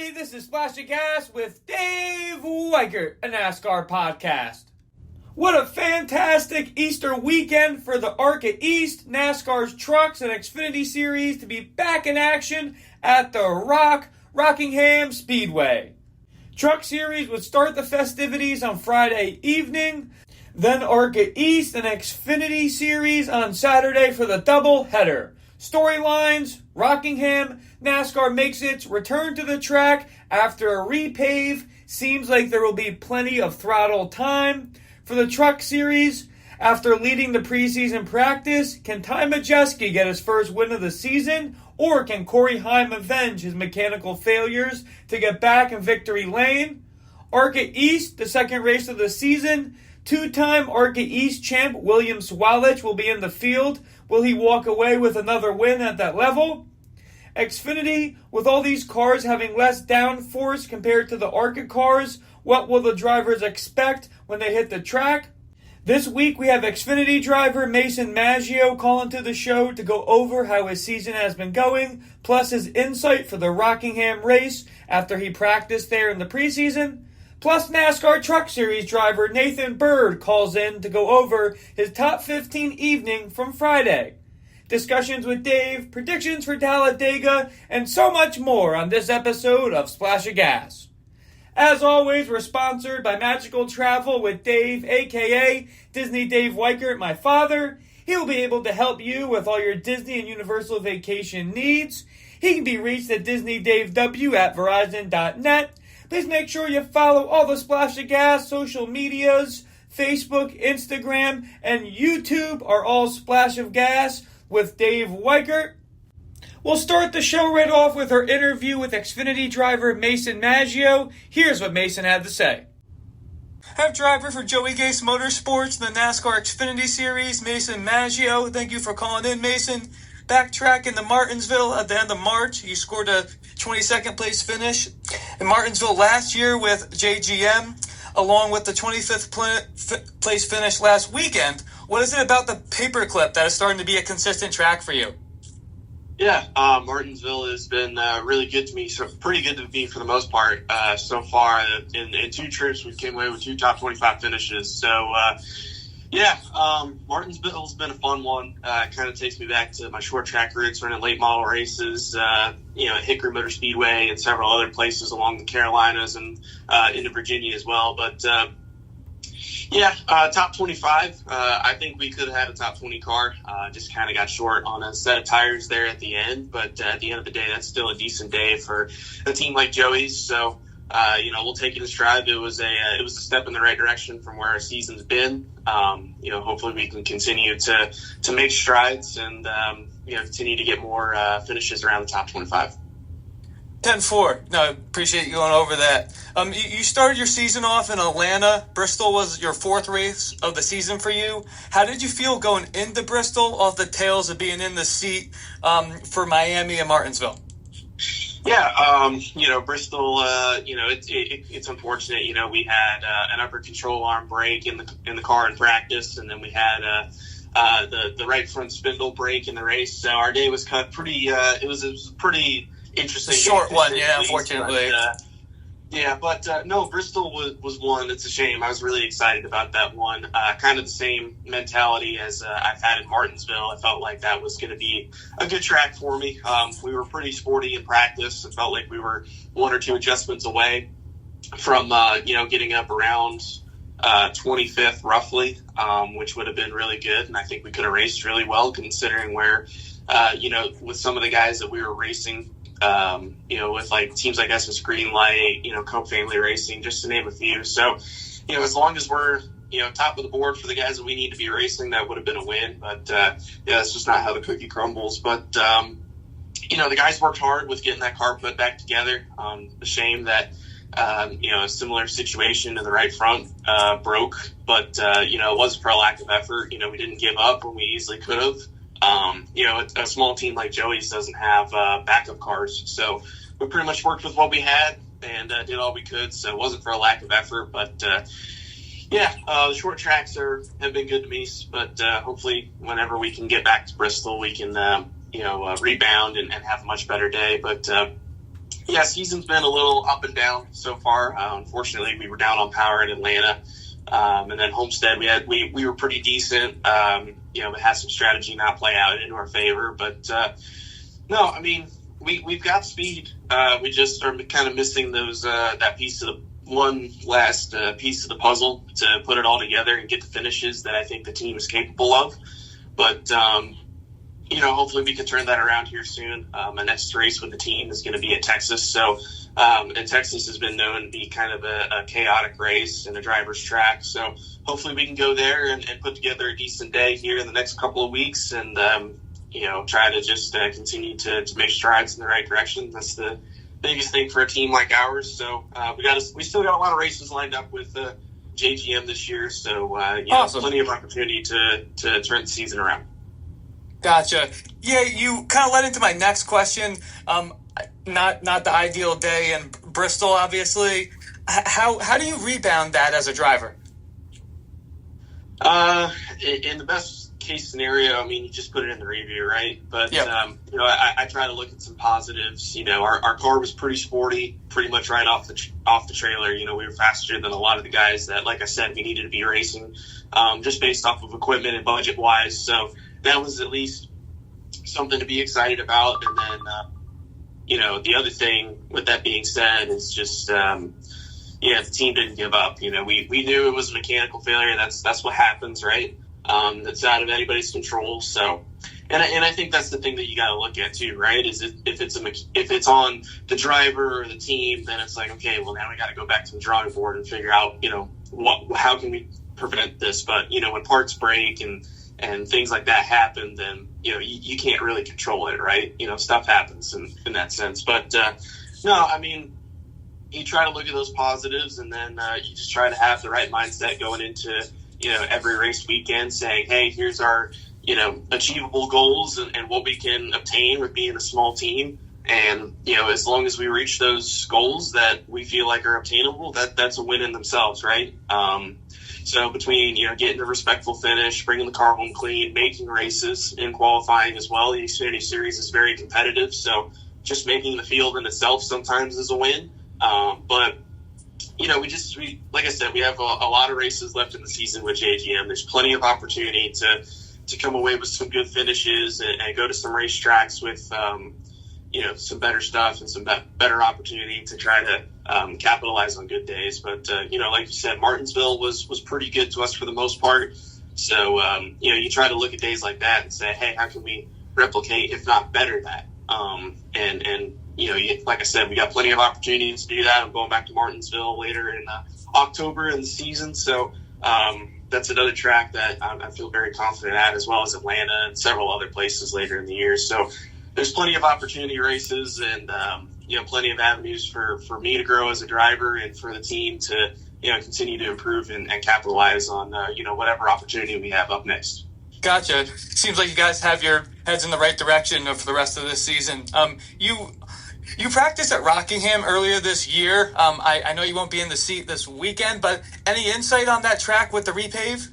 everybody. This is Splash of Gas with Dave Weichert, a NASCAR podcast. What a fantastic Easter weekend for the ARCA East, NASCAR's Trucks and Xfinity Series to be back in action at the Rockingham Speedway. Truck Series would start the festivities on Friday evening, then ARCA East and Xfinity Series on Saturday for the double header. Storylines: Rockingham, NASCAR makes its return to the track after a repave. Seems like there will be plenty of throttle time. For the Truck Series, after leading the preseason practice, can Ty Majeski get his first win of the season? Or can Corey Heim avenge his mechanical failures to get back in victory lane? ARCA East, the second race of the season. Two-time ARCA East champ William Sawalich will be in the field. Will he walk away with another win at that level? Xfinity, with all these cars having less downforce compared to the ARCA cars, what will the drivers expect when they hit the track? This week we have Xfinity driver Maggio calling to the show to go over how his season has been going, plus his insight for the Rockingham race after he practiced there in the preseason. Plus, NASCAR Truck Series driver Nathan Byrd calls in to go over his top 15 evening from Friday. Discussions with Dave, predictions for Talladega, and so much more on this episode of Splash of Gas. As always, we're sponsored by Magical Travel with Dave, a.k.a. Disney Dave Weichert, my father. He'll be able to help you with all your Disney and Universal vacation needs. He can be reached at DisneyDaveW@Verizon.net. Please make sure you follow all the Splash of Gas social medias. Facebook, Instagram, and YouTube are all Splash of Gas with Dave Weichert. We'll start the show right off with our interview with Xfinity driver Maggio. Here's what Mason had to say. I have driver for Joey Gase Motorsports in the NASCAR Xfinity Series, Maggio. Thank you for calling in, Mason. Backtrack into Martinsville at the end of March. You scored a 22nd place finish in Martinsville last year with JGM, along with the 25th place finish last weekend. What is it about the paperclip that is starting to be a consistent track for you? Yeah, Martinsville has been really good to me, so pretty good to me for the most part so far. In two trips, we came away with two top 25 finishes. So, Martinsville's been a fun one. It kind of takes me back to my short track roots, running late model races, at Hickory Motor Speedway and several other places along the Carolinas and into Virginia as well. But, top 25. I think we could have had a top 20 car. Just kind of got short on a set of tires there at the end. But at the end of the day, that's still a decent day for a team like Joey's. So, we'll take it in stride. It was a step in the right direction from where our season's been. Hopefully we can continue to make strides and, continue to get more finishes around the top 25. 10-4. No, appreciate you going over that. You started your season off in Atlanta. Bristol was your fourth race of the season for you. How did you feel going into Bristol off the tails of being in the seat for Miami and Martinsville? Yeah, Bristol, it's unfortunate. We had an upper control arm break in the car in practice, and then we had the right front spindle break in the race. So our day was cut pretty, it was pretty interesting. Short one, yeah, unfortunately. No, Bristol was one. It's a shame. I was really excited about that one. Kind of the same mentality as I've had in Martinsville. I felt like that was going to be a good track for me. We were pretty sporty in practice. It felt like we were one or two adjustments away from, getting up around 25th roughly, which would have been really good. And I think we could have raced really well considering where, with some of the guys that we were racing, with like teams like SS Greenlight, Coke Family Racing, just to name a few. So, as long as we're, top of the board for the guys that we need to be racing, that would have been a win. But, that's just not how the cookie crumbles. But, the guys worked hard with getting that car put back together. A shame that, a similar situation in the right front broke. But, it wasn't for a lack of effort. We didn't give up when we easily could have. A small team like Joey's doesn't have backup cars, so we pretty much worked with what we had and did all we could. So it wasn't for a lack of effort, but the short tracks have been good to me. But hopefully, whenever we can get back to Bristol, we can rebound and have a much better day. But Yeah, season's been a little up and down so far. Unfortunately, we were down on power in Atlanta. And then Homestead, we were pretty decent. It had some strategy not play out into our favor. But, no, I mean, we've got speed. We just are kind of missing that piece of one last piece of the puzzle to put it all together and get the finishes that I think the team is capable of. But, hopefully we can turn that around here soon. My next race with the team is going to be at Texas. So, and Texas has been known to be kind of a chaotic race and a driver's track. So hopefully we can go there and put together a decent day here in the next couple of weeks and, try to just continue to make strides in the right direction. That's the biggest thing for a team like ours. So we still got a lot of races lined up with JGM this year. So, awesome. Plenty of opportunity to turn the season around. Gotcha. Yeah, you kind of led into my next question. Not the ideal day in Bristol, obviously. How do you rebound that as a driver? In the best case scenario, I mean, you just put it in the review, right? But yep. I try to look at some positives. Our car was pretty sporty, pretty much right off the trailer. We were faster than a lot of the guys that, like I said, we needed to be racing, just based off of equipment and budget wise. So that was at least something to be excited about. And then, the other thing with that being said is just, the team didn't give up. We knew it was a mechanical failure. That's what happens, right? That's out of anybody's control. So, and I think that's the thing that you got to look at too, right? Is if it's on the driver or the team, then it's like, okay, well now we got to go back to the drawing board and figure out, how can we prevent this? But when parts break and things like that happen, then, you can't really control it, right? Stuff happens in that sense. But, no, I mean, you try to look at those positives and then you just try to have the right mindset going into, every race weekend saying, hey, here's our, achievable goals and what we can obtain with being a small team. And, as long as we reach those goals that we feel like are obtainable, that's a win in themselves, right? So between, getting a respectful finish, bringing the car home clean, making races in qualifying as well, the Xfinity Series is very competitive. So just making the field in itself sometimes is a win. But, like I said, we have a lot of races left in the season with JGM. There's plenty of opportunity to come away with some good finishes and go to some racetracks with, some better stuff and some better opportunity to try to capitalize on good days. But, like you said, Martinsville was pretty good to us for the most part. So, you try to look at days like that and say, hey, how can we replicate, if not better that? Like I said, we got plenty of opportunities to do that. I'm going back to Martinsville later in October in the season. So that's another track that I feel very confident at, as well as Atlanta and several other places later in the year. So there's plenty of opportunity races and, plenty of avenues for me to grow as a driver and for the team to, continue to improve and capitalize on, whatever opportunity we have up next. Gotcha. Seems like you guys have your heads in the right direction for the rest of this season. You practiced at Rockingham earlier this year. I know you won't be in the seat this weekend, but any insight on that track with the repave?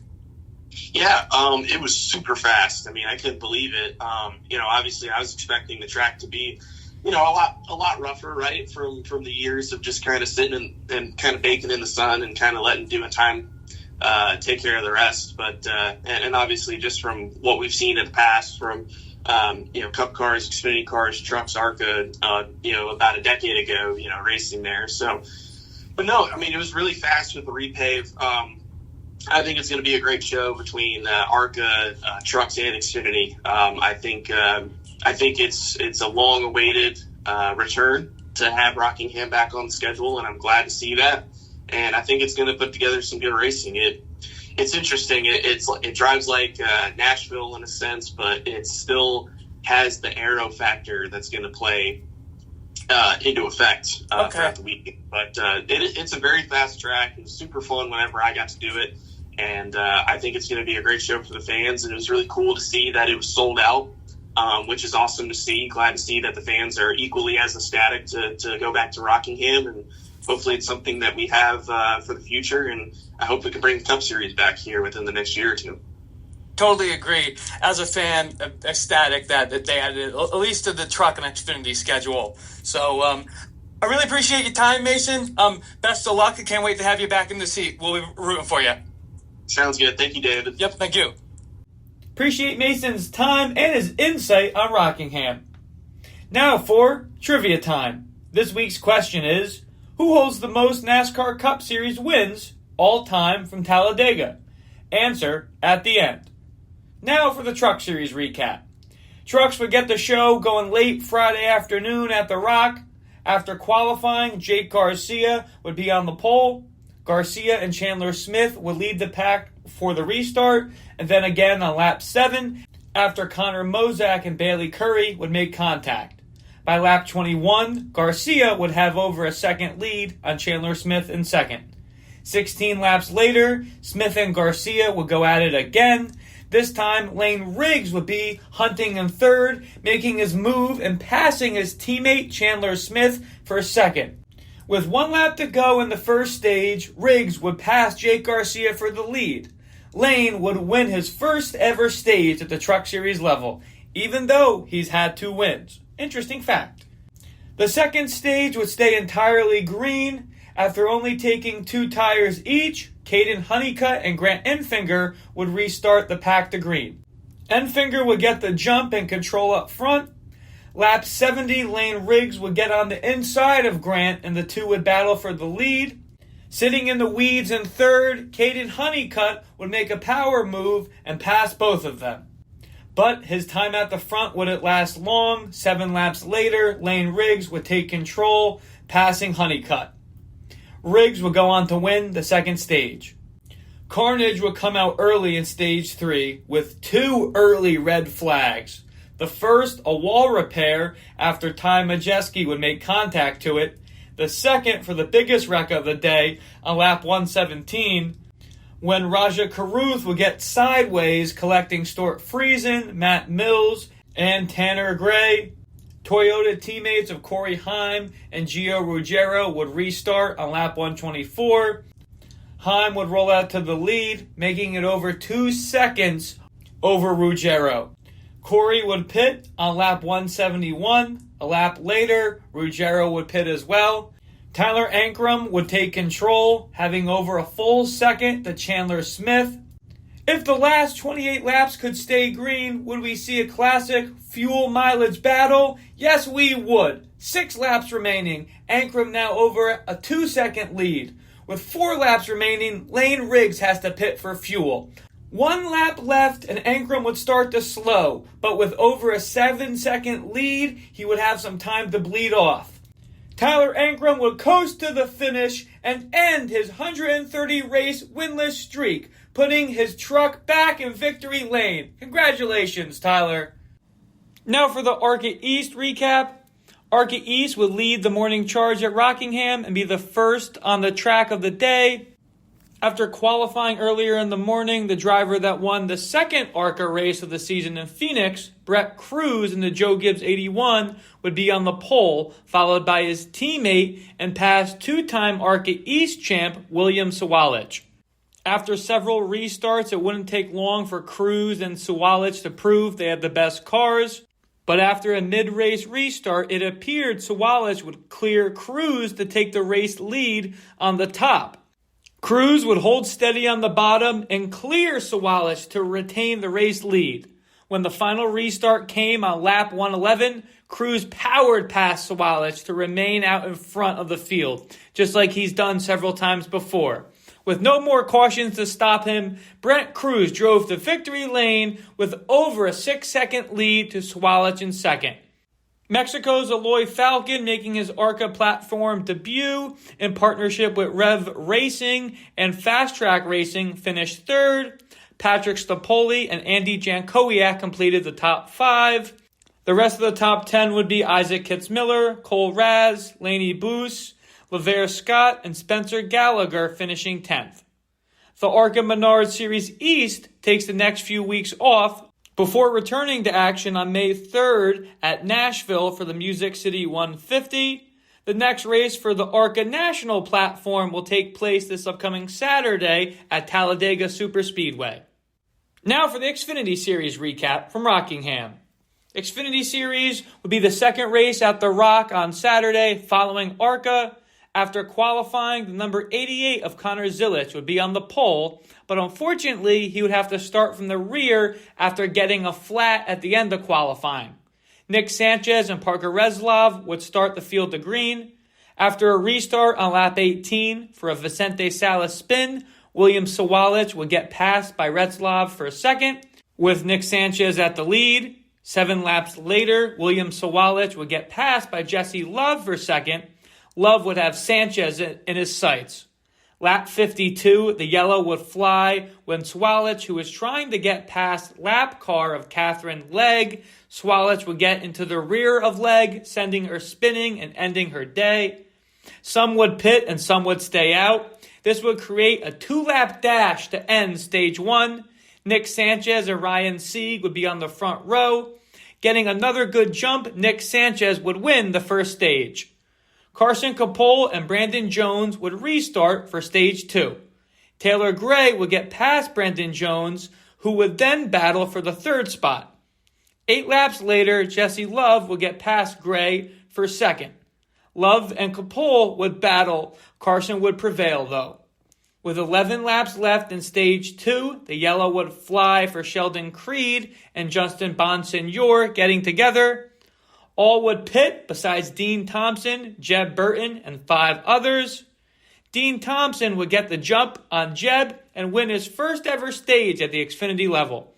Yeah, it was super fast. I mean, I couldn't believe it. Obviously I was expecting the track to be, a lot rougher, right? From the years of just kind of sitting and kind of baking in the sun and kind of letting doing time take care of the rest. But and obviously just from what we've seen in the past from Cup cars, Xfinity cars, trucks, ARCA, about a decade ago, racing there. So, but no, I mean, it was really fast with the repave. I think it's going to be a great show between ARCA, trucks, and Xfinity. I think it's a long-awaited return to have Rockingham back on the schedule, and I'm glad to see that. And I think it's going to put together some good racing. It's interesting. It drives like Nashville in a sense, but it still has the aero factor that's going to play into effect throughout the week. But it's a very fast track. It was super fun whenever I got to do it. And I think it's going to be a great show for the fans. And it was really cool to see that it was sold out, which is awesome to see. Glad to see that the fans are equally as ecstatic to go back to Rockingham. And hopefully it's something that we have for the future. And I hope we can bring the Cup Series back here within the next year or two. Totally agree. As a fan, ecstatic that they added at least to the truck and Xfinity schedule. So I really appreciate your time, Mason. Best of luck. I can't wait to have you back in the seat. We'll be rooting for you. Sounds good. Thank you, David. Yep, thank you. Appreciate Mason's time and his insight on Rockingham. Now for trivia time. This week's question is, who holds the most NASCAR Cup Series wins all time from Talladega? Answer at the end. Now for the Truck Series recap. Trucks would get the show going late Friday afternoon at the Rock. After qualifying, Jake Garcia would be on the pole. Garcia and Chandler Smith would lead the pack for the restart, and then again on lap 7 after Connor Mozak and Bailey Curry would make contact. By lap 21, Garcia would have over a second lead on Chandler Smith in second. 16 laps later, Smith and Garcia would go at it again. This time, Lane Riggs would be hunting in third, making his move and passing his teammate Chandler Smith for second. With 1 lap to go in the first stage, Riggs would pass Jake Garcia for the lead. Lane would win his first ever stage at the Truck Series level, even though he's had 2 wins. Interesting fact. The second stage would stay entirely green. After only taking 2 tires each, Caden Honeycutt and Grant Enfinger would restart the pack to green. Enfinger would get the jump and control up front. Lap 70, Lane Riggs would get on the inside of Grant and the two would battle for the lead. Sitting in the weeds in third, Caden Honeycutt would make a power move and pass both of them. But his time at the front wouldn't last long. 7 laps later, Lane Riggs would take control, passing Honeycutt. Riggs would go on to win the second stage. Carnage would come out early in stage 3 with 2 early red flags. The first, a wall repair after Ty Majeski would make contact to it. The second, for the biggest wreck of the day, on lap 117, when Raja Carruth would get sideways collecting Stuart Friesen, Matt Mills, and Tanner Gray. Toyota teammates of Corey Heim and Gio Ruggiero would restart on lap 124. Heim would roll out to the lead, making it over 2 seconds over Ruggiero. Corey would pit on lap 171. A lap later, Ruggiero would pit as well. Tyler Ankrum would take control, having over a full second to Chandler Smith. If the last 28 laps could stay green, would we see a classic fuel mileage battle? Yes, we would. 6 laps remaining. Ankrum now over a 2-second lead. With 4 laps remaining, Lane Riggs has to pit for fuel. 1 lap left and Ankrum would start to slow, but with over a 7-second lead, he would have some time to bleed off. Tyler Ankrum would coast to the finish and end his 130-race winless streak, putting his truck back in victory lane. Congratulations, Tyler. Now for the ARCA East recap. ARCA East would lead the morning charge at Rockingham and be the first on the track of the day. After qualifying earlier in the morning, the driver that won the second ARCA race of the season in Phoenix, Brett Cruz in the Joe Gibbs 81, would be on the pole, followed by his teammate and past 2-time ARCA East champ, William Sawalich. After several restarts, it wouldn't take long for Cruz and Sawalich to prove they had the best cars. But after a mid-race restart, it appeared Sawalich would clear Cruz to take the race lead on the top. Cruz would hold steady on the bottom and clear Sawalich to retain the race lead. When the final restart came on lap 111, Cruz powered past Sawalich to remain out in front of the field, just like he's done several times before. With no more cautions to stop him, Brent Cruz drove to victory lane with over a 6-second lead to Sawalich in second. Mexico's Eloy Falcon making his ARCA platform debut in partnership with Rev Racing and Fast Track Racing finished third. Patrick Stopoli and Andy Jankowiak completed the top 5. The rest of the top 10 would be Isaac Kitzmiller, Cole Raz, Laney Boos, LeVere Scott, and Spencer Gallagher finishing 10th. The ARCA Menard Series East takes the next few weeks off before returning to action on May 3rd at Nashville for the Music City 150. The next race for the ARCA National platform will take place this upcoming Saturday at Talladega Superspeedway. Now for the Xfinity Series recap from Rockingham. Xfinity Series would be the second race at the Rock on Saturday following ARCA. After qualifying, the number 88 of Connor Zilich would be on the pole, but unfortunately, he would have to start from the rear after getting a flat at the end of qualifying. Nick Sanchez and Parker Reslov would start the field to green. After a restart on lap 18 for a Vicente Salas spin, William Sawalich would get passed by Reslov for a second, with Nick Sanchez at the lead. 7 laps later, William Sawalich would get passed by Jesse Love for second. Love would have Sanchez in his sights. Lap 52, the yellow would fly when Sawalich, who was trying to get past lap car of Catherine Legg, Sawalich would get into the rear of Legg, sending her spinning and ending her day. Some would pit and some would stay out. This would create a 2-lap dash to end stage 1. Nick Sanchez and Ryan Sieg would be on the front row. Getting another good jump, Nick Sanchez would win the first stage. Carson Capole and Brandon Jones would restart for stage 2. Taylor Gray would get past Brandon Jones, who would then battle for the third spot. 8 laps later, Jesse Love would get past Gray for second. Love and Capole would battle. Carson would prevail, though. With 11 laps left in stage 2, the yellow would fly for Sheldon Creed and Justin Bonsignor getting together. All would pit besides Dean Thompson, Jeb Burton, and 5 others. Dean Thompson would get the jump on Jeb and win his first ever stage at the Xfinity level.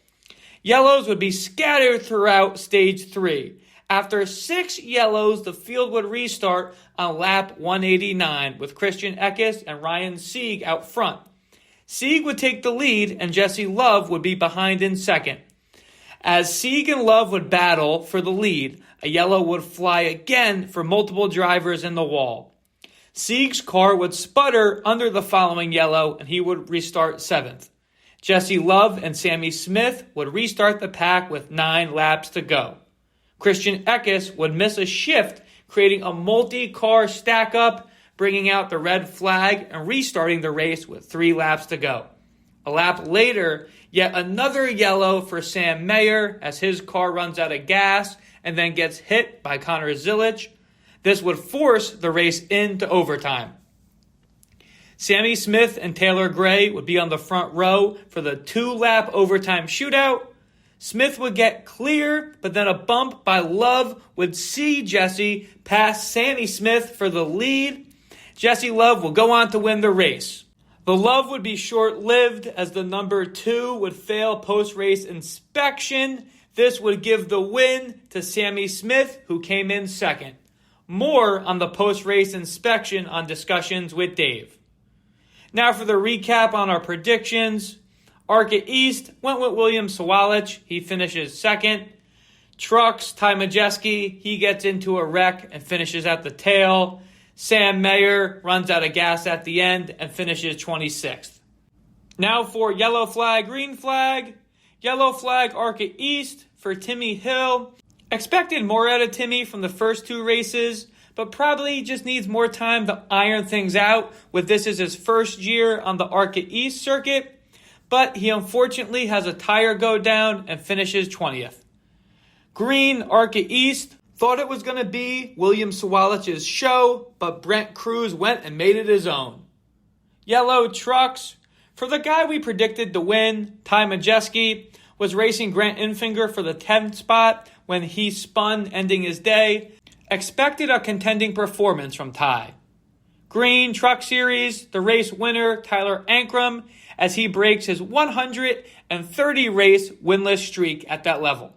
Yellows would be scattered throughout stage 3. After 6 yellows, the field would restart on lap 189 with Christian Eckes and Ryan Sieg out front. Sieg would take the lead and Jesse Love would be behind in second. As Sieg and Love would battle for the lead, a yellow would fly again for multiple drivers in the wall. Sieg's car would sputter under the following yellow and he would restart 7th. Jesse Love and Sammy Smith would restart the pack with 9 laps to go. Christian Eckes would miss a shift, creating a multi-car stack-up, bringing out the red flag and restarting the race with 3 laps to go. A lap later, yet another yellow for Sam Mayer as his car runs out of gas and then gets hit by Connor Zilich. This would force the race into overtime. Sammy Smith and Taylor Gray would be on the front row for the 2-lap overtime shootout. Smith would get clear, but then a bump by Love would see Jesse pass Sammy Smith for the lead. Jesse Love will go on to win the race. The Love would be short-lived as the number 2 would fail post-race inspection. This would give the win to Sammy Smith, who came in second. More on the post-race inspection on Discussions with Dave. Now for the recap on our predictions. ARCA East went with William Sawalich. He finishes second. Trucks, Ty Majeski, he gets into a wreck and finishes at the tail. Sam Mayer runs out of gas at the end and finishes 26th. Now for yellow flag, green flag. Yellow flag, ARCA East for Timmy Hill. Expected more out of Timmy from the first 2 races, but probably just needs more time to iron things out with this as his first year on the ARCA East circuit. But he unfortunately has a tire go down and finishes 20th. Green, ARCA East, thought it was going to be William Sawalich's show, but Brent Cruz went and made it his own. Yellow, trucks, for the guy we predicted to win, Ty Majeski, was racing Grant Infinger for the 10th spot when he spun, ending his day. Expected a contending performance from Ty. Green, Truck Series, the race winner, Tyler Ankrum, as he breaks his 130-race winless streak at that level.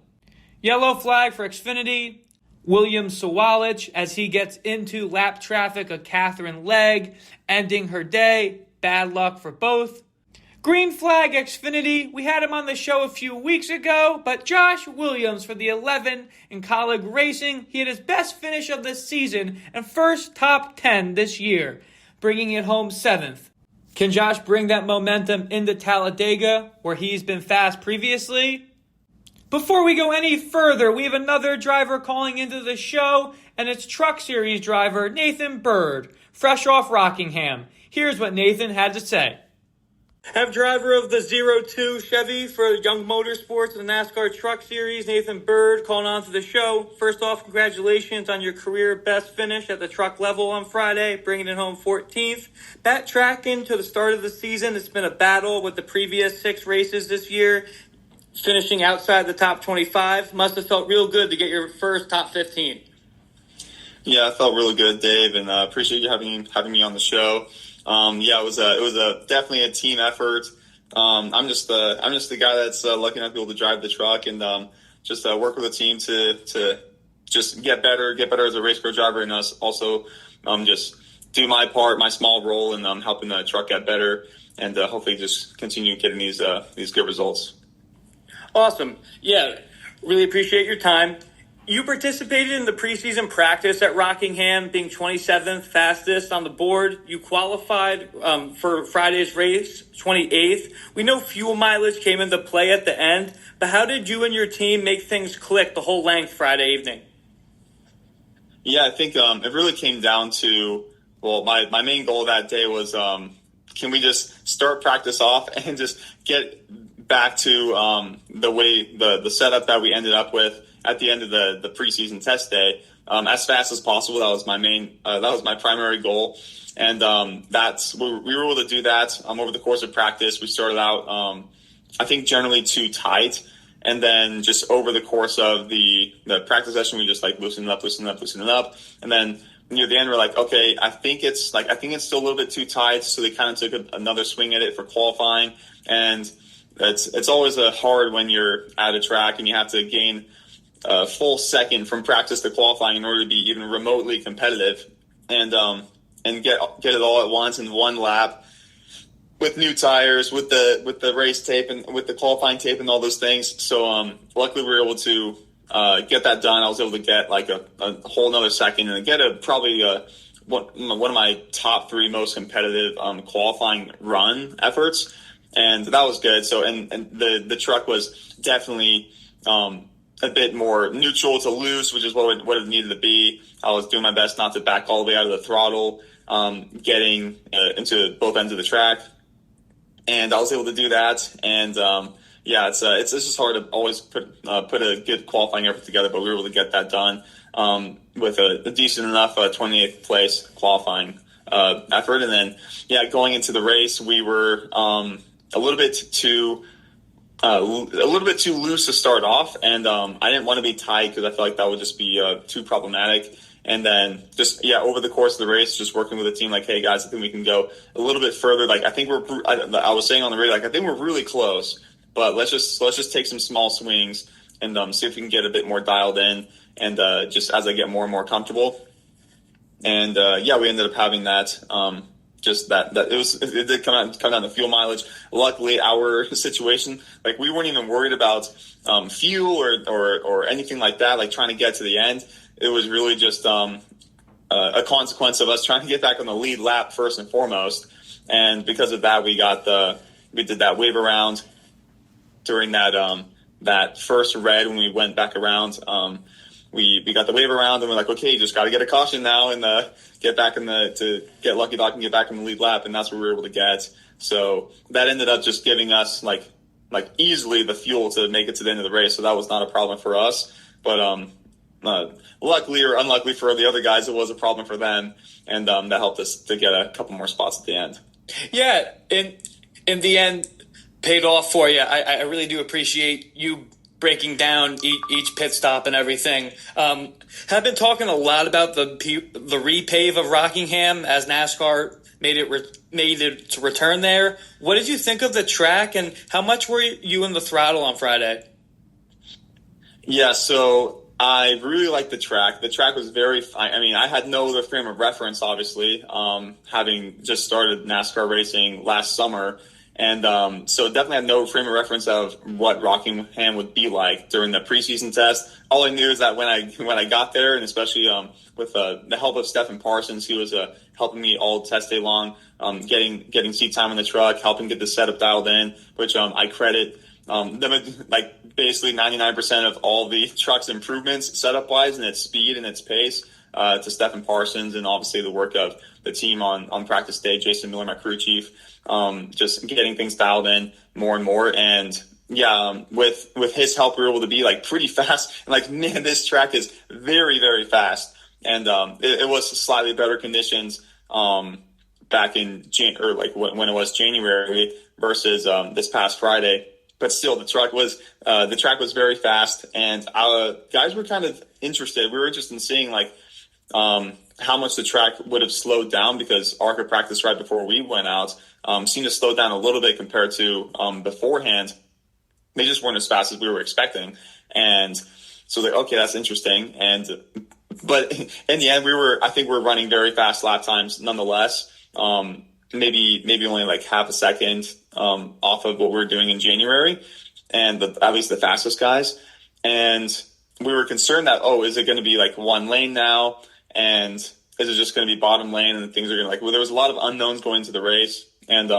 Yellow flag for Xfinity, William Sawalich, as he gets into lap traffic of Catherine Legg, ending her day. Bad luck for both. Green flag Xfinity, we had him on the show a few weeks ago, but Josh Williams for the 11 in College Racing, he had his best finish of the season and first top 10 this year, bringing it home 7th. Can Josh bring that momentum into Talladega, where he's been fast previously? Before we go any further, we have another driver calling into the show, and it's Truck Series driver Nathan Byrd, fresh off Rockingham. Here's what Nathan had to say. Have driver of the 02 Chevy for Young Motorsports and the NASCAR Truck Series, Nathan Byrd, calling on to the show. First off, congratulations on your career best finish at the truck level on Friday, bringing it home 14th. Backtracking to the start of the season, it's been a battle with the previous 6 races this year. Finishing outside the top 25 must have felt real good to get your first top 15. Yeah, it felt really good, Dave, and appreciate you having me on the show. It was definitely a team effort. I'm just the guy that's lucky enough to be able to drive the truck and work with a team to just get better as a race car driver, and also just do my part, my small role in helping the truck get better, and hopefully just continue getting these good results. Awesome. Yeah, really appreciate your time. You participated in the preseason practice at Rockingham, being 27th fastest on the board. You qualified for Friday's race, 28th. We know fuel mileage came into play at the end, but how did you and your team make things click the whole length Friday evening? Yeah, I think it really came down to, my main goal that day was can we just start practice off and just get back to the setup that we ended up with at the end of the preseason test day, as fast as possible. That was my primary goal. And we were able to do that over the course of practice. We started out, I think, generally too tight. And then just over the course of the practice session, we just loosened it up. And then near the end, we're like, okay, I think it's still a little bit too tight. So they kind of took another swing at it for qualifying. And it's always hard when you're at a track and you have to gain a full second from practice to qualifying in order to be even remotely competitive, and get it all at once in one lap with new tires, with the race tape and with the qualifying tape and all those things. So luckily we were able to get that done. I was able to get a whole another second and get one of my top 3 most competitive qualifying run efforts, and that was good. So and the truck was definitely a bit more neutral to loose, which is what it needed to be. I was doing my best not to back all the way out of the throttle, getting into both ends of the track, and I was able to do that. And it's just hard to always put a good qualifying effort together, but we were able to get that done with a decent enough 28th place qualifying effort. And then going into the race, we were a little bit too loose to start off, and I didn't want to be tight because I felt like that would just be too problematic. And then over the course of the race, just working with the team, hey guys, I think we can go a little bit further. I think I was saying on the radio, I think we're really close, but let's just take some small swings and see if we can get a bit more dialed in, and just as I get more and more comfortable. And we ended up having that. It did come down to fuel mileage. Luckily, our situation, we weren't even worried about fuel or anything like that, trying to get to the end. It was really just a consequence of us trying to get back on the lead lap first and foremost. And because of that, we did that wave around during that first red when we went back around. We got the wave around, and we're like, okay, you just got to get a caution now and get back to get lucky dog and get back in the lead lap, and that's what we were able to get. So that ended up just giving us easily the fuel to make it to the end of the race. So that was not a problem for us, but luckily or unluckily for the other guys, it was a problem for them, and that helped us to get a couple more spots at the end. Yeah, in the end, paid off for you. I really do appreciate you breaking down each pit stop and everything. Have been talking a lot about the repave of Rockingham as NASCAR made its return there. What did you think of the track, and how much were you in the throttle on Friday? Yeah, so I really liked the track. The track was very fine. I mean, I had no other frame of reference, obviously, having just started NASCAR racing last summer. And so definitely had no frame of reference of what Rockingham would be like during the preseason test. All I knew is that when I got there, and especially with the help of Stephen Parsons, he was helping me all test day long, getting seat time in the truck, helping get the setup dialed in, which I credit them, basically 99% of all the truck's improvements setup wise and its speed and its pace. to Stephen Parsons and obviously the work of the team on practice day, Jason Miller, my crew chief, just getting things dialed in more and more. And with his help, we were able to be like pretty fast. And like, man, this track is very, very fast. And it was slightly better conditions back in when it was January versus this past Friday. But still, the track was very fast, and guys were kind of interested. We were interested in seeing like how much the track would have slowed down, because ARCA practice right before we went out seemed to slow down a little bit compared to beforehand. They just weren't as fast as we were expecting, and so okay, that's interesting. But in the end, I think we were running very fast lap times nonetheless. Maybe only like half a second off of what we were doing in January, and at least the fastest guys. And we were concerned that, is it going to be like one lane now? And is it just going to be bottom lane and things are going to there was a lot of unknowns going into the race. And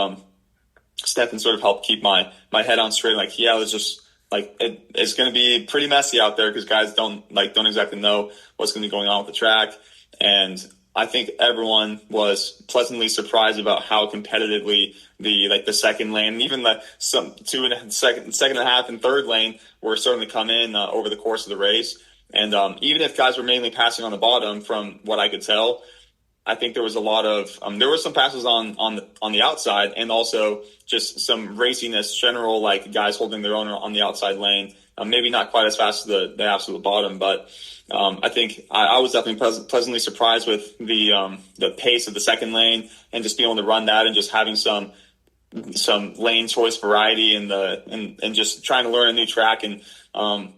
Stefan sort of helped keep my head on straight. Like, it's just like, it's going to be pretty messy out there because guys don't exactly know what's going to be going on with the track. And I think everyone was pleasantly surprised about how competitively the second lane, and even the second and a half and third lane were starting to come in over the course of the race. And even if guys were mainly passing on the bottom, from what I could tell, I think there was a lot of there were some passes on the outside, and also just some raciness, general like guys holding their own on the outside lane. Maybe not quite as fast as the absolute bottom, but I think I was definitely pleasantly surprised with the pace of the second lane, and just being able to run that, and just having some lane choice variety and just trying to learn a new track. And so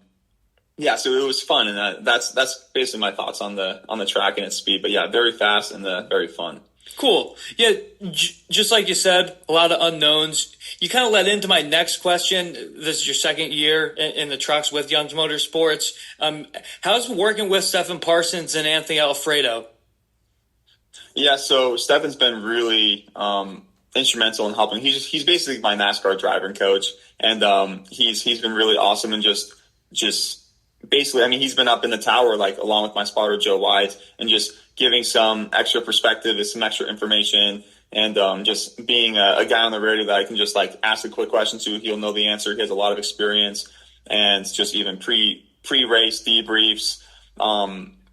it was fun, and that's basically my thoughts on the track and its speed. But very fast and very fun. Cool. Yeah, just like you said, a lot of unknowns. You kind of led into my next question. This is your second year in the trucks with Young's Motorsports. How's working with Stephen Parsons and Anthony Alfredo? Yeah, so Stefan's been really instrumental in helping. He's basically my NASCAR driver and coach, and he's been really awesome, and just basically, I mean, he's been up in the tower like along with my spotter Joe White, and just giving some extra perspective and some extra information, and just being a guy on the radio that I can just like ask a quick question to. He'll know the answer. He has a lot of experience, and just even pre-race debriefs.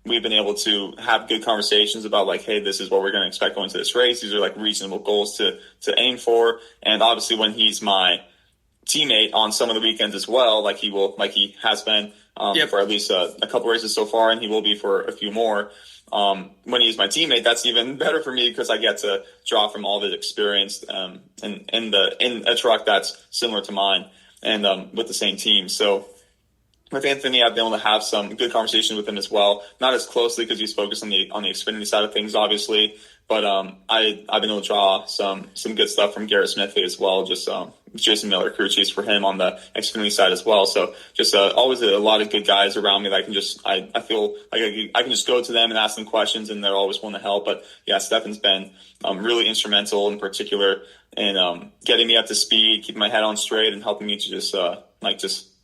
We've been able to have good conversations about like, hey, this is what we're going to expect going to this race. These are like reasonable goals to aim for. And obviously when he's my teammate on some of the weekends as well, like he has been for at least a couple races so far, and he will be for a few more. When he's my teammate, that's even better for me because I get to draw from all of his experience in a truck that's similar to mine, and with the same team. So with Anthony, I've been able to have some good conversations with him as well. Not as closely because he's focused on the Xfinity side of things, obviously. But I've been able to draw some good stuff from Garrett Smithley as well. Just Jason Miller, crew chiefs for him on the Xfinity side as well. So just always a lot of good guys around me that I can just I feel like I can just go to them and ask them questions, and they're always willing to help. But yeah, Stefan's been really instrumental in particular in getting me up to speed, keeping my head on straight, and helping me to just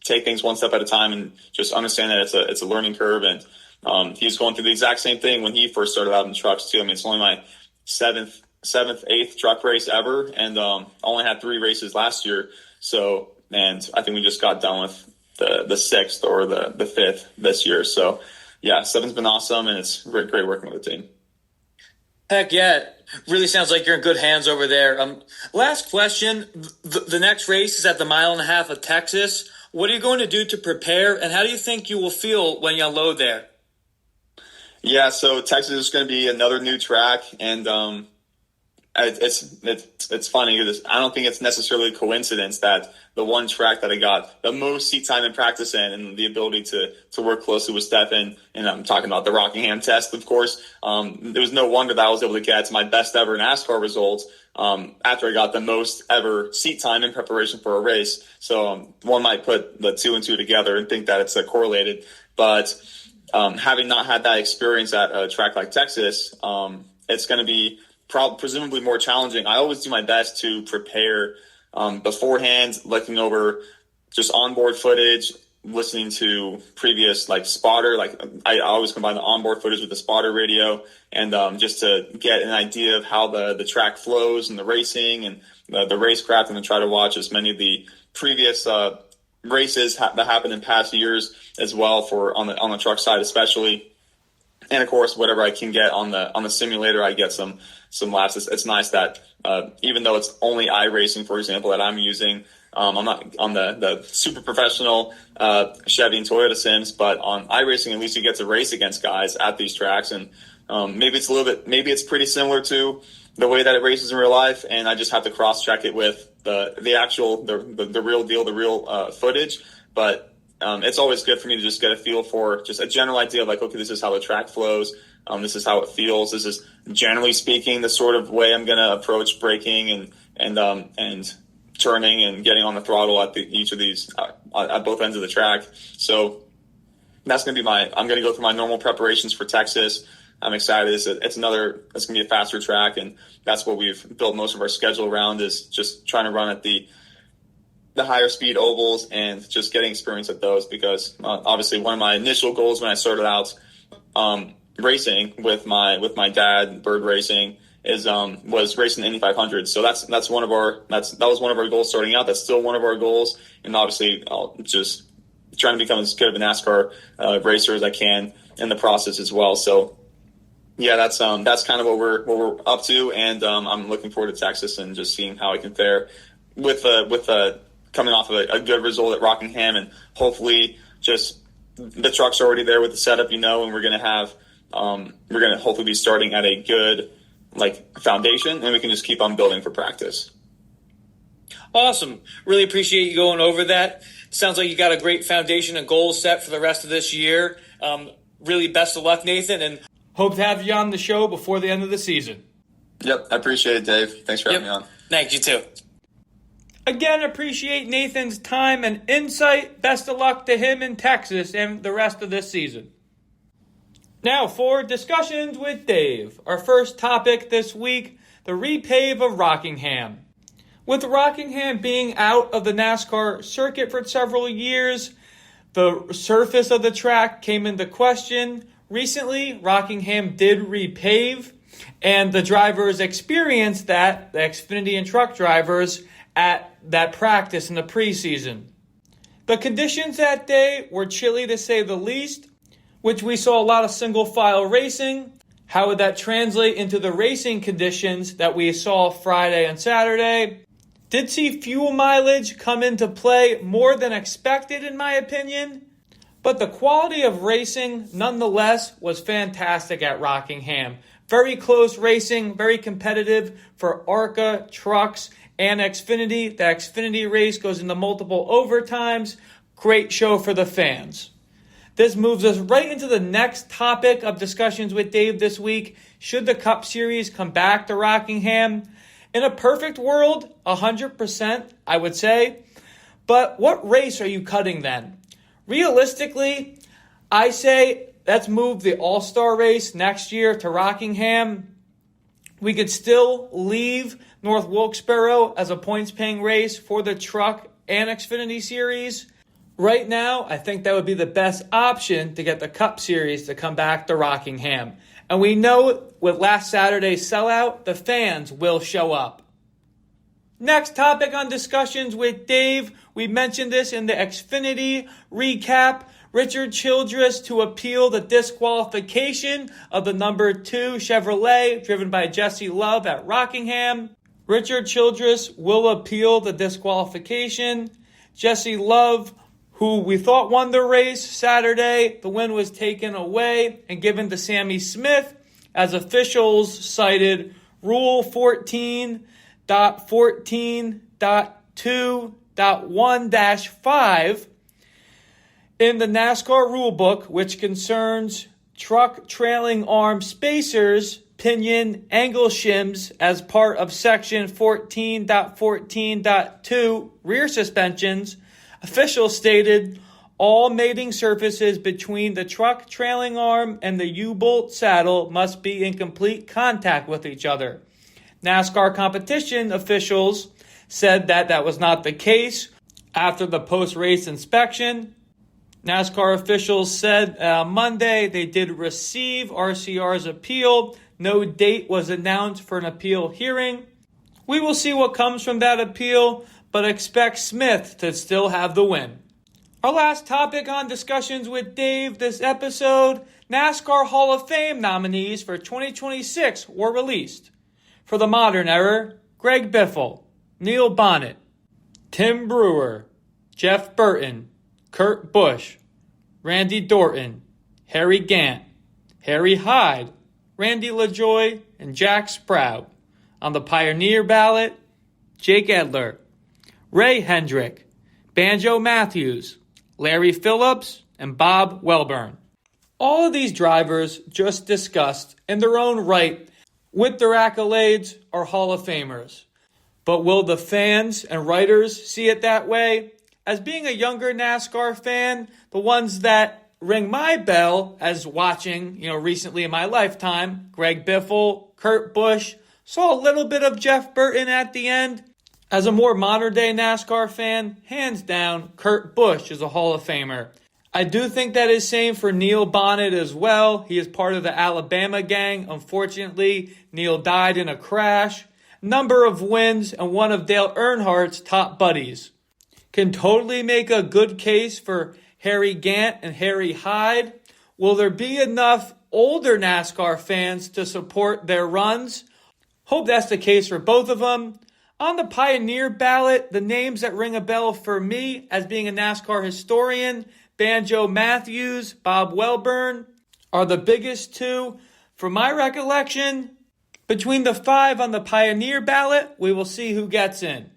take things one step at a time, and just understand that it's a learning curve. And he was going through the exact same thing when he first started out in trucks too. I mean, it's only my seventh, eighth truck race ever, and only had 3 races last year. So, and I think we just got done with the 6th or the 5th this year. So yeah, Stefan's been awesome, and it's great working with the team. Heck yeah. Really sounds like you're in good hands over there. Last question. The next race is at the 1.5 miles of Texas. What are you going to do to prepare, and how do you think you will feel when you unload there? Yeah, so Texas is going to be another new track, and it's funny because I don't think it's necessarily a coincidence that the one track that I got the most seat time in practice in, and the ability to work closely with Stefan, and I'm talking about the Rockingham test, of course. There was no wonder that I was able to get my best ever NASCAR results after I got the most ever seat time in preparation for a race. So one might put the 2 and 2 together and think that it's correlated, but having not had that experience at a track like Texas, it's going to be presumably more challenging. I always do my best to prepare beforehand, looking over just onboard footage, listening to previous like spotter, like I always combine the onboard footage with the spotter radio, and just to get an idea of how the track flows and the racing and the racecraft, and then try to watch as many of the previous races that happened in past years as well, for on the truck side especially. And of course, whatever I can get on the simulator, I get some laps. It's nice that even though it's only iRacing, for example, that I'm using, I'm not on the super professional Chevy and Toyota sims, but on iRacing, at least you get to race against guys at these tracks. And maybe it's pretty similar to the way that it races in real life, and I just have to cross check it with the actual real deal, the real footage. But it's always good for me to just get a feel for just a general idea of like, okay, this is how the track flows. This is how it feels. This is, generally speaking, the sort of way I'm going to approach braking and turning and getting on the throttle at each of these at both ends of the track. So that's going to be I'm going to go through my normal preparations for Texas. I'm excited. It's going to be a faster track, and that's what we've built most of our schedule around, is just trying to run at the higher speed ovals and just getting experience at those, because obviously one of my initial goals when I started out racing with my dad, Byrd Racing, was racing the Indy 500. So that was one of our goals starting out. That's still one of our goals, and obviously I'll just trying to become as good of a NASCAR racer as I can in the process as well. So yeah, that's kind of what we're up to, and I'm looking forward to Texas and just seeing how I can fare with coming off of a good result at Rockingham, and hopefully just the truck's already there with the setup, and we're going to hopefully be starting at a good foundation, and we can just keep on building for practice. Awesome. Really appreciate you going over that. Sounds like you got a great foundation and goals set for the rest of this year. Really best of luck, Nathan, and hope to have you on the show before the end of the season. Yep, I appreciate it, Dave. Thanks for having me on. Thanks, you too. Again, appreciate Nathan's time and insight. Best of luck to him in Texas and the rest of this season. Now for discussions with Dave. Our first topic this week, the repave of Rockingham. With Rockingham being out of the NASCAR circuit for several years, the surface of the track came into question. Recently, Rockingham did repave, and the drivers experienced that, the Xfinity and truck drivers, at that practice in the preseason. The conditions that day were chilly to say the least, which we saw a lot of single file racing. How would that translate into the racing conditions that we saw Friday and Saturday? Did see fuel mileage come into play more than expected, in my opinion. But the quality of racing, nonetheless, was fantastic at Rockingham. Very close racing, very competitive for ARCA, trucks, and Xfinity. The Xfinity race goes into multiple overtimes. Great show for the fans. This moves us right into the next topic of discussions with Dave this week. Should the Cup Series come back to Rockingham? In a perfect world, 100%, I would say. But what race are you cutting then? Realistically, I say let's move the All-Star race next year to Rockingham. We could still leave North Wilkesboro as a points-paying race for the truck and Xfinity Series. Right now, I think that would be the best option to get the Cup Series to come back to Rockingham. And we know with last Saturday's sellout, the fans will show up. Next topic on discussions with Dave. We mentioned this in the Xfinity recap. Richard Childress to appeal the disqualification of the number 2 Chevrolet driven by Jesse Love at Rockingham. Richard Childress will appeal the disqualification. Jesse Love, who we thought won the race Saturday, the win was taken away and given to Sammy Smith as officials cited Rule 14.14.2.1-5 in the NASCAR rulebook, which concerns truck trailing arm spacers, pinion, angle shims as part of section 14.14.2 rear suspensions. Officials stated all mating surfaces between the truck trailing arm and the U-bolt saddle must be in complete contact with each other. NASCAR competition officials said that was not the case after the post-race inspection. NASCAR officials said Monday they did receive RCR's appeal. No date was announced for an appeal hearing. We will see what comes from that appeal, but expect Smith to still have the win. Our last topic on Discussions with Dave this episode, NASCAR Hall of Fame nominees for 2026 were released. For the modern era, Greg Biffle, Neil Bonnet, Tim Brewer, Jeff Burton, Kurt Busch, Randy Dorton, Harry Gant, Harry Hyde, Randy LaJoie, and Jack Sprout. On the Pioneer ballot, Jake Edler, Ray Hendrick, Banjo Matthews, Larry Phillips, and Bob Welburn. All of these drivers just discussed in their own right with their accolades are Hall of Famers. But will the fans and writers see it that way? As being a younger NASCAR fan, the ones that ring my bell as watching, recently in my lifetime, Greg Biffle, Kurt Busch, saw a little bit of Jeff Burton at the end. As a more modern-day NASCAR fan, hands down, Kurt Busch is a Hall of Famer. I do think that is same for Neil Bonnet as well. He is part of the Alabama gang. Unfortunately, Neil died in a crash. Number of wins and one of Dale Earnhardt's top buddies. Can totally make a good case for Harry Gant and Harry Hyde. Will there be enough older NASCAR fans to support their runs? Hope that's the case for both of them. On the Pioneer ballot, the names that ring a bell for me as being a NASCAR historian, Banjo Matthews, Bob Welburn, are the biggest two. From my recollection, between the 5 on the Pioneer ballot, we will see who gets in.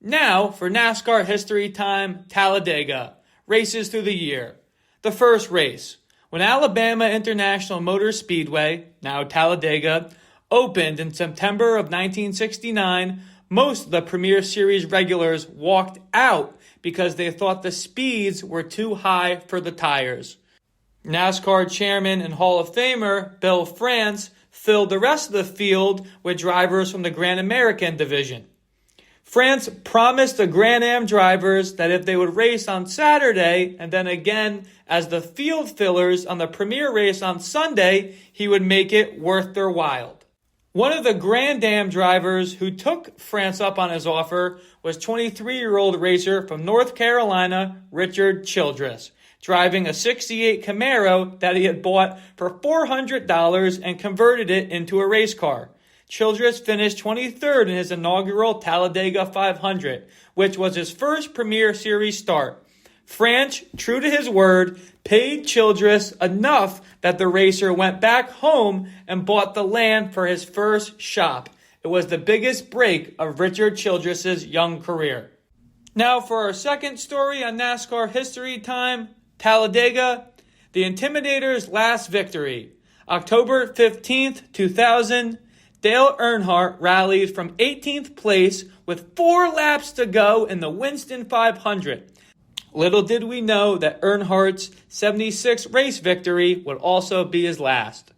Now, for NASCAR history time, Talladega. Races through the year. The first race. When Alabama International Motor Speedway, now Talladega, opened in September of 1969, most of the Premier Series regulars walked out because they thought the speeds were too high for the tires. NASCAR chairman and Hall of Famer Bill France filled the rest of the field with drivers from the Grand American division. France promised the Grand Am drivers that if they would race on Saturday and then again as the field fillers on the Premier race on Sunday, he would make it worth their while. One of the Grand Am drivers who took France up on his offer was 23-year-old racer from North Carolina, Richard Childress, driving a 68 Camaro that he had bought for $400 and converted it into a race car. Childress finished 23rd in his inaugural Talladega 500, which was his first Premier Series start. France, true to his word, paid Childress enough that the racer went back home and bought the land for his first shop. It was the biggest break of Richard Childress's young career. Now for our second story on NASCAR history time, Talladega, the Intimidators' last victory. October 15th, 2000, Dale Earnhardt rallied from 18th place with 4 laps to go in the Winston 500. Little did we know that Earnhardt's 76th race victory would also be his last.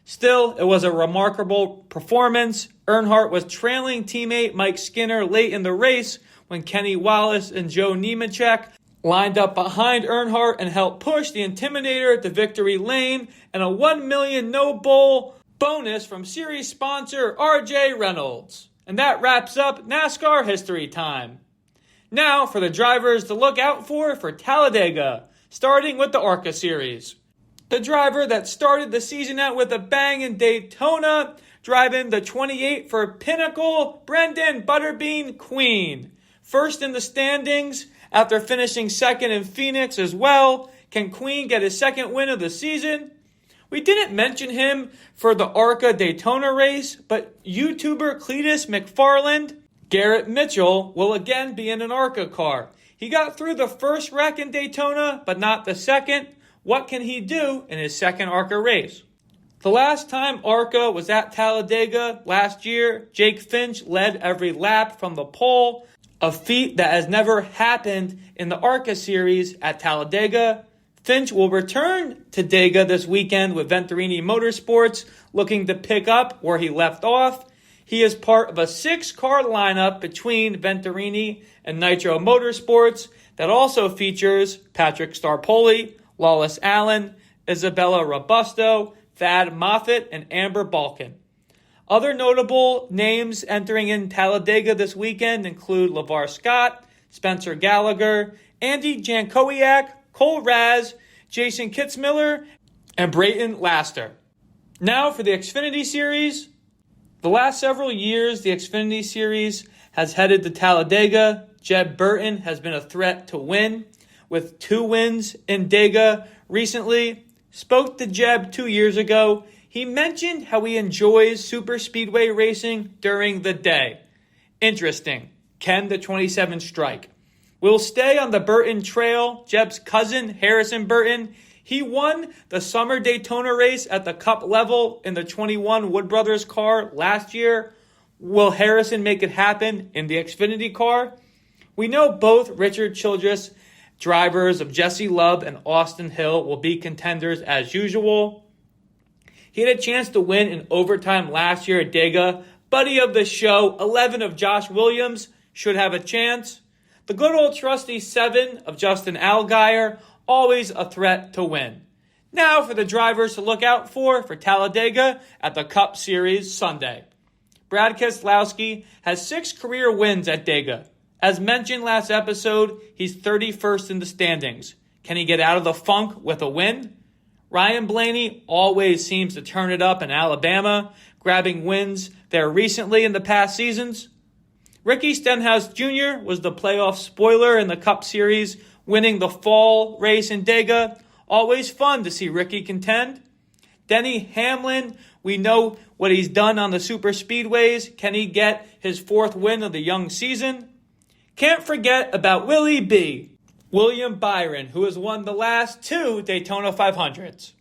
Still, it was a remarkable performance. Earnhardt was trailing teammate Mike Skinner late in the race when Kenny Wallace and Joe Nemechek lined up behind Earnhardt and helped push the Intimidator to victory lane and a $1 million no-bowl bonus from series sponsor R.J. Reynolds. And that wraps up NASCAR history time. Now for the drivers to look out for Talladega, starting with the ARCA Series. The driver that started the season out with a bang in Daytona, driving the 28 for Pinnacle, Brendan Butterbean Queen. First in the standings after finishing second in Phoenix as well. Can Queen get his second win of the season? We didn't mention him for the ARCA Daytona race, but YouTuber Cletus McFarland, Garrett Mitchell, will again be in an ARCA car. He got through the first wreck in Daytona, but not the second. What can he do in his second ARCA race? The last time ARCA was at Talladega last year, Jake Finch led every lap from the pole, a feat that has never happened in the ARCA Series at Talladega. Finch will return to Dega this weekend with Venturini Motorsports, looking to pick up where he left off. He is part of a 6-car lineup between Venturini and Nitro Motorsports that also features Patrick Starpoli, Lawless Allen, Isabella Robusto, Thad Moffitt, and Amber Balkan. Other notable names entering in Talladega this weekend include LeVar Scott, Spencer Gallagher, Andy Jankowiak, Cole Raz, Jason Kitzmiller, and Brayton Laster. Now for the Xfinity Series. The last several years, the Xfinity Series has headed to Talladega. Jeb Burton has been a threat to win, with 2 wins in Dega recently. Spoke to Jeb 2 years ago. He mentioned how he enjoys super speedway racing during the day. Interesting. Can the 27 strike? We'll stay on the Burton trail. Jeb's cousin, Harrison Burton, he won the summer Daytona race at the Cup level in the 21 Wood Brothers car last year. Will Harrison make it happen in the Xfinity car? We know both Richard Childress, drivers of Jesse Love and Austin Hill, will be contenders as usual. He had a chance to win in overtime last year at Dega. Buddy of the show, 11 of Josh Williams, should have a chance. The good old trusty 7 of Justin Allgaier, always a threat to win. Now for the drivers to look out for Talladega at the Cup Series Sunday. Brad Keselowski has 6 career wins at Dega. As mentioned last episode, he's 31st in the standings. Can he get out of the funk with a win? Ryan Blaney always seems to turn it up in Alabama, grabbing wins there recently in the past seasons. Ricky Stenhouse Jr. was the playoff spoiler in the Cup Series, winning the fall race in Dega. Always fun to see Ricky contend. Denny Hamlin, we know what he's done on the super speedways. Can he get his 4th win of the young season? Can't forget about Willie B. William Byron, who has won the last 2 Daytona 500s.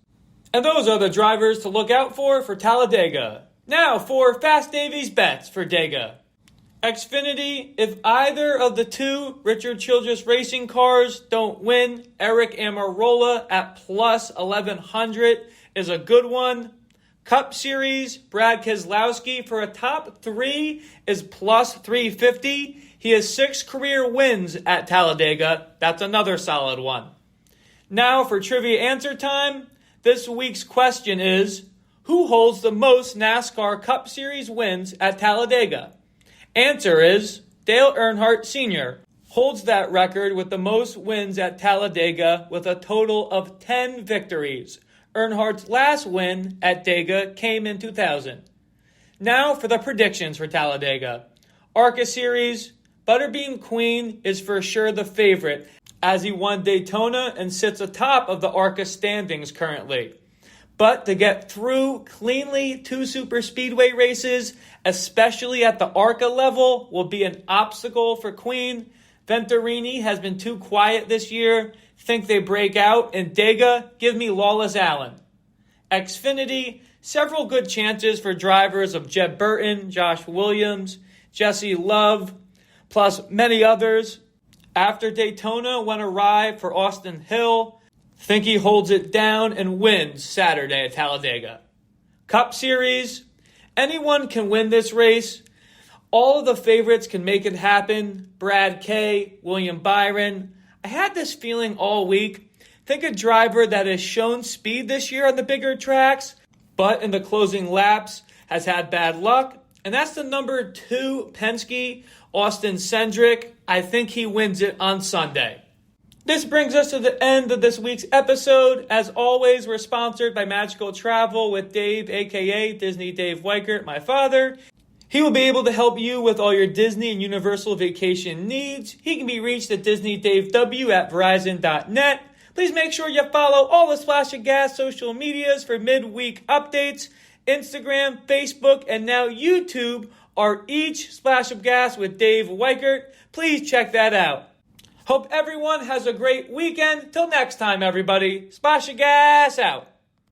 And those are the drivers to look out for Talladega. Now for Fast Davies bets for Dega. Xfinity, if either of the 2 Richard Childress racing cars don't win, Eric Amarola at plus 1100 is a good one. Cup Series, Brad Keselowski for a top 3 is plus 350. He has 6 career wins at Talladega. That's another solid one. Now for trivia answer time. This week's question is, who holds the most NASCAR Cup Series wins at Talladega? Answer is Dale Earnhardt Sr. holds that record with the most wins at Talladega with a total of 10 victories. Earnhardt's last win at Dega came in 2000. Now for the predictions for Talladega. ARCA Series, Butterbean Queen is for sure the favorite, as he won Daytona and sits atop of the ARCA standings currently. But to get through cleanly 2 super speedway races, especially at the ARCA level, will be an obstacle for Queen. Venturini has been too quiet this year. Think they break out. And Dega, give me Lawless Allen. Xfinity, several good chances for drivers of Jeb Burton, Josh Williams, Jesse Love, plus many others. After Daytona went awry for Austin Hill. Think he holds it down and wins Saturday at Talladega. Cup Series, anyone can win this race. All of the favorites can make it happen. Brad K, William Byron. I had this feeling all week. Think a driver that has shown speed this year on the bigger tracks, but in the closing laps has had bad luck. And that's the number 2 Penske, Austin Cindric. I think he wins it on Sunday. This brings us to the end of this week's episode. As always, we're sponsored by Magical Travel with Dave, a.k.a. Disney Dave Weichert, my father. He will be able to help you with all your Disney and Universal vacation needs. He can be reached at DisneyDaveW@Verizon.net. Please make sure you follow all the Splash of Gas social medias for midweek updates. Instagram, Facebook, and now YouTube are each Splash of Gas with Dave Weichert. Please check that out. Hope everyone has a great weekend. Till next time, everybody. Splash of Gas out.